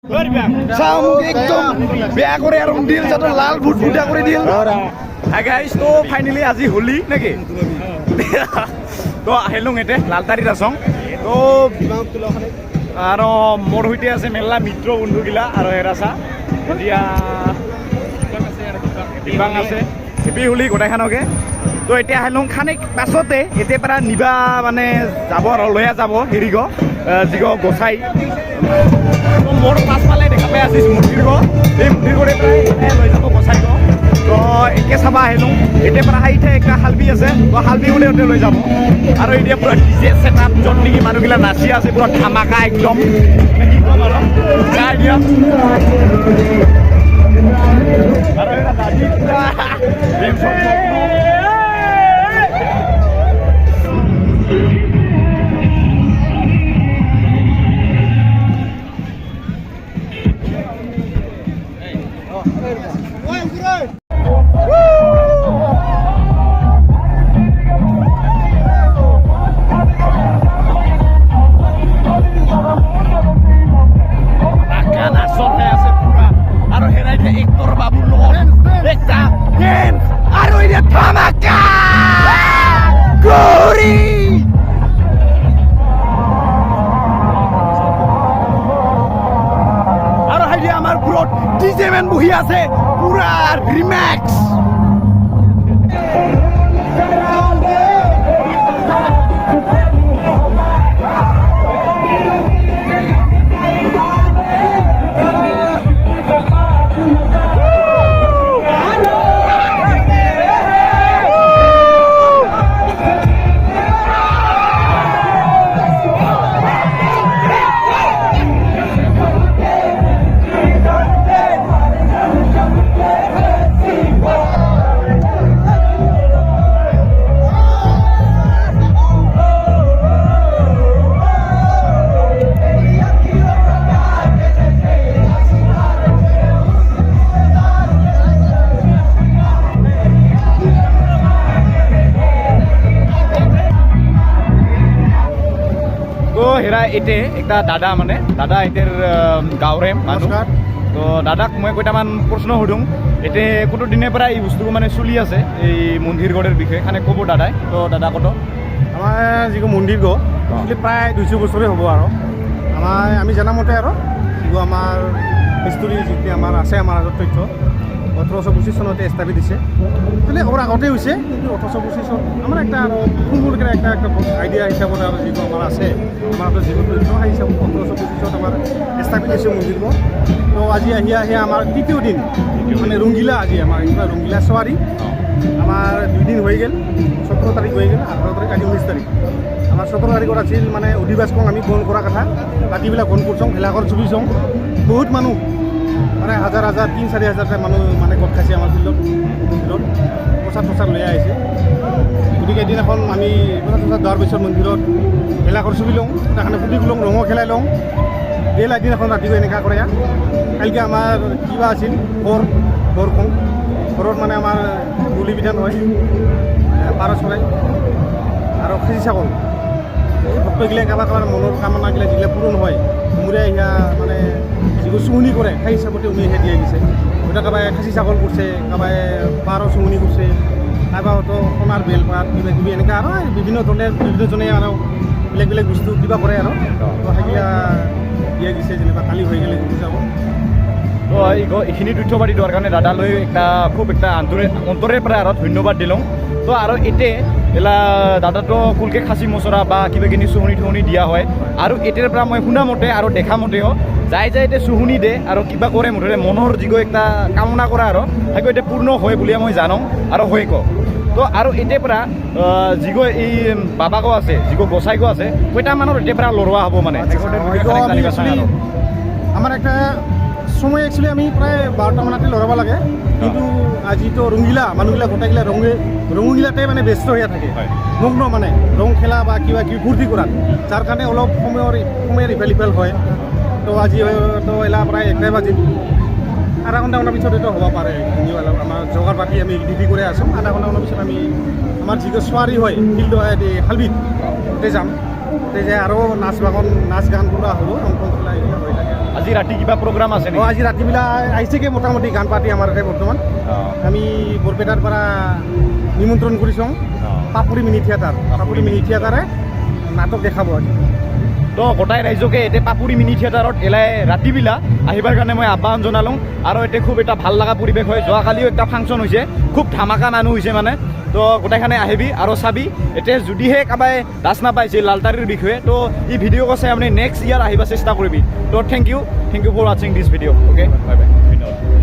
চাওঁ মোক একদম বেয়া কৰে আৰু দিল যাতে লাল ভুট ভুটা কৰি দিল। হাই গাইজ, তো ফাইনেলি আজি হোলি নেকি তো আহিলোঁ এতে লালতাৰীত আছোঁ। তো আৰু মোৰ সৈতে আছে মেলা মিত্ৰ বন্ধুগিলা আৰু হেৰাচা এতিয়া দিবাং আছে হেপী হোলি গোটেইখনকে। তো এতিয়া আহিলোঁ খানিক পাছতে এতিয়াৰ পৰা নিবা মানে যাব আৰু লৈয়া যাব হেৰিক যিগ গোসাই মোৰ পাছফালে দেখা পাই আছিছ মন্দিৰ এই মন্দিৰৰে প্ৰায় লৈ যাব গোসাইক। তো একে চাবা আহিলোঁ এতিয়াৰ পৰা আহি একটা হালবি আছে তো হালবি বোলে সিহঁতে লৈ যাব আৰু এতিয়া পুৰা ডিজে ছেটআপ য'ত নেকি মানুহগিলা নাচি আছে পুৰা ধামাকা একদম কি ক'ম আৰু গাই দিয়া আৰু এটা দাদী ডিজে মেন বহি আছে পুৰা ৰিম্যাক্স। হেৰা এতে একটা দাদা মানে দাদা এতেৰ গাঁৱৰে মানুহ। তো দাদাক মই কেইটামান প্ৰশ্ন সুধোঁ এতে কোনো দিনৰ পৰা এই বস্তুটো মানে চলি আছে এই মন্দিৰ গড়ৰ বিষয়ে খানে ক'ব দাদাই। তো দাদা কত আমাৰ যিটো মন্দিৰ গড় প্ৰায় 200 বছৰে হ'ব আৰু আমি জানামতে আৰু যিটো আমাৰ হিষ্টৰী যিখিনি আমাৰ আছে আমাৰ আগত তথ্য 1825 চনতে এষ্টাব্লিছ দিছে তেনে ওৰ আগতে হৈছে কিন্তু 1825 চন আমাৰ একটা ফুলমূলকৈ একটা আইডিয়া হিচাপত আৰু যিটো আমাৰ আছে আমাৰ যিটো তথ্য সেই হিচাপত 1825 চনত আমাৰ এষ্টাব্লিছ হৈছে মন্দিৰবোৰ। তো আজি আহি আমাৰ তৃতীয় দিন মানে ৰংগিলা আজি আমাৰ ৰংগিলা চোৱাৰী আমাৰ 2 দিন হৈ গ'ল 17 তাৰিখ হৈ গ'ল 18 তাৰিখ আজি 19 তাৰিখ আমাৰ 17 তাৰিখত আছিল মানে অধিবাসকং আমি গ্ৰহণ কৰা কথা ৰাতিবিলাক গ্ৰহণ কৰিছোঁ ভেলাঘৰ চুবিছোঁ বহুত মানুহ মানে হাজাৰ 3-4 হাজাৰটা মানুহ মানে গোট খাইছে আমাৰ ফিল্ডত মন্দিৰত প্ৰচাৰ লৈ আহিছে। গতিকে এদিনাখন আমি প্ৰচাৰ যোৱাৰ পিছত মন্দিৰত ভেলাঘৰ চুবি লওঁ তাৰকাৰণে ফুটি লওঁ ৰঙো খেলাই লওঁ দেল এদিনাখন ৰাতিপুৱা এনেকুৱা কৰে। কালিকে আমাৰ কিবা আছিল বৰকং ঘৰত মানে আমাৰ বলি বিধান হয় পাৰ চৰাই আৰু খাচী ছাগল ভক্তগিলা কাৰোবাৰ মনৰ কামনাগিলা যিগিলা পূৰণ হয় মোৰে আহিয়া মানে যিবোৰ চুমনি কৰে সেই হিচাপতে উমিহে দিয়া গৈছে। গোটেই কাৰোবাই খাচী ছাগল কৰিছে কাৰোবাই পাৰ চুমনি কৰিছে কাৰোবাৰ হয়তো সোণাৰ বেলপাত কিবা কিবি এনেকুৱা আৰু বিভিন্ন বিভিন্নজনে আৰু বেলেগ বস্তু কিবা কৰে আৰু তো সেইগিলা দিয়া গৈছে যেনিবা কালি হৈ গ'লে যাব। তো এইখিনি তথ্য পাতি দিয়াৰ কাৰণে দাদালৈ খুব একটা অন্তৰে পৰা আৰু ধন্যবাদ দিলোঁ। তো আৰু এতিয়া এলা দাদাটো কুলকে খাচী মচৰা বা কিবা কিনি চুহনি দিয়া হয় আৰু এতিয়াৰ পৰা মই শুনা মতে আৰু দেখা মতেও যাই এতিয়া চুহনি দে আৰু কিবা কৰে মুঠতে মনৰ যিগো একটা কামনা কৰা আৰু সেইটো এতিয়া পূৰ্ণ হয় বুলি মই জানো আৰু হৈ ক। তো আৰু এতিয়াৰ পৰা যিগো এই বাবাকো আছে যিগো গোসাইকো আছে কেইটামানৰ এতিয়াৰ পৰা লৰোৱা হ'ব মানে আমাৰ একটা সময় একচুৱেলি আমি প্ৰায় 12টা মানতে লৰাব লাগে কিন্তু আজিতো ৰংগিলা মানুহগিলা গোটেইগিলা ৰঙগিলাতে মানে ব্যস্ত হৈ থাকে মগ্ন মানে ৰং খেলা বা কিবা কিবি ফূৰ্তি কৰাত যাৰ কাৰণে অলপ সময়ৰ ইফাল হয়। তো আজি তো এলা প্ৰায় 1 বাজিল আধা ঘণ্টামানৰ পিছত এইটো হ'ব পাৰে আমাৰ জগাৰ পাতি আমি ৰেডি কৰি আছোঁ। আধা ঘণ্টামানৰ পিছত আমি আমাৰ যিটো ছোৱাৰী হয় ফিল্ড হয় হালবিত তাতে যাম তাতে যাই আৰু নাচ গান কৰা হ'ব ৰং খেলা এইবিলাক হৈ থাকে। আজি ৰাতি কিবা প্ৰগ্ৰাম আছে অঁ নেকি আজি ৰাতিবিলাক আহিছেগৈ মোটামুটি গান পাৰ্টি আমাৰ ইয়াতে বৰ্তমান আমি বৰপেটাৰ পৰা নিমন্ত্ৰণ কৰিছোঁ পাপুৰি মিনি থিয়েটাৰ পাপুৰি মিনি থিয়েটাৰে নাটক দেখাব আজি তো গোটাই ৰাইজকে এতিয়া পাপুৰি মিনি থিয়েটাৰত এলাই ৰাতিবিলাক আহিবৰ কাৰণে মই আহ্বান জনালোঁ আৰু এতিয়া খুব এটা ভাল লগা পৰিৱেশ হয় যোৱাকালিও এটা ফাংচন হৈছে খুব ধামাকা মানুহ হৈছে মানে তো গোটেইখানে আহিবি আৰু চাবি এতিয়া যদিহে কাবাই দাচ নাপাইছে লালতাৰীৰ বিষয়ে তো এই ভিডিঅ' চাই আপুনি নেক্সট ইয়াৰ আহিব চেষ্টা কৰিবি তো থেংক ইউ ফৰ ৱাচিং দিছ ভিডিঅ' অ'কে বাই বাই ধন্যবাদ